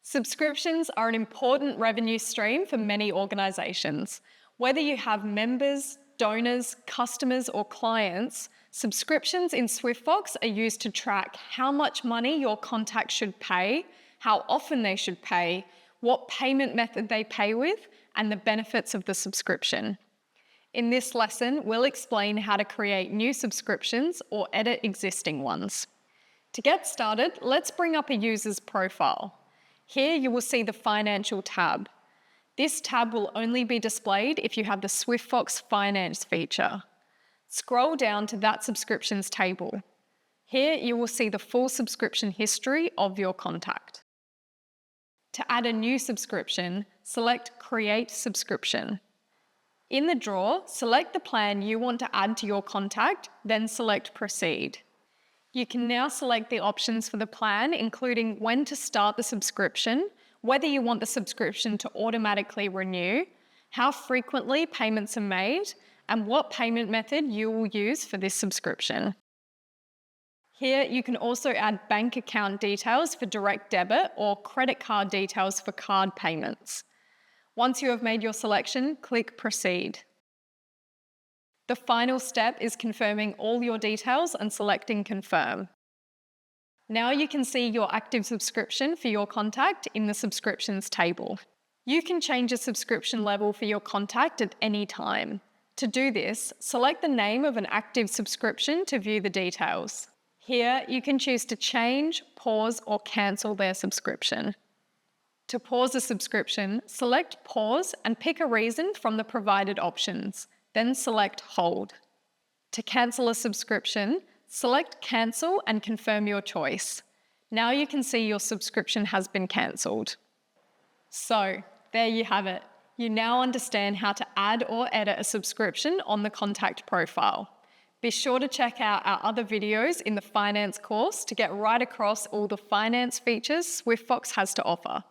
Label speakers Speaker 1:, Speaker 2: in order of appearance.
Speaker 1: Subscriptions are an important revenue stream for many organisations. Whether you have members, donors, customers, or clients, subscriptions in SwiftFox are used to track how much money your contact should pay, how often they should pay, what payment method they pay with, and the benefits of the subscription. In this lesson, we'll explain how to create new subscriptions or edit existing ones. To get started, let's bring up a user's profile. Here you will see the Financial tab. This tab will only be displayed if you have the SwiftFox Finance feature. Scroll down to that subscriptions table. Here you will see the full subscription history of your contact. To add a new subscription, select Create Subscription. In the drawer, select the plan you want to add to your contact, then select Proceed. You can now select the options for the plan, including when to start the subscription, whether you want the subscription to automatically renew, how frequently payments are made, and what payment method you will use for this subscription. Here you can also add bank account details for direct debit or credit card details for card payments. Once you have made your selection, click Proceed. The final step is confirming all your details and selecting Confirm. Now you can see your active subscription for your contact in the Subscriptions table. You can change a subscription level for your contact at any time. To do this, select the name of an active subscription to view the details. Here, you can choose to change, pause, or cancel their subscription. To pause a subscription, select Pause and pick a reason from the provided options. Then select Hold. To cancel a subscription, select Cancel and confirm your choice. Now you can see your subscription has been cancelled. So, there you have it. You now understand how to add or edit a subscription on the contact profile. Be sure to check out our other videos in the finance course to get right across all the finance features SwiftFox has to offer.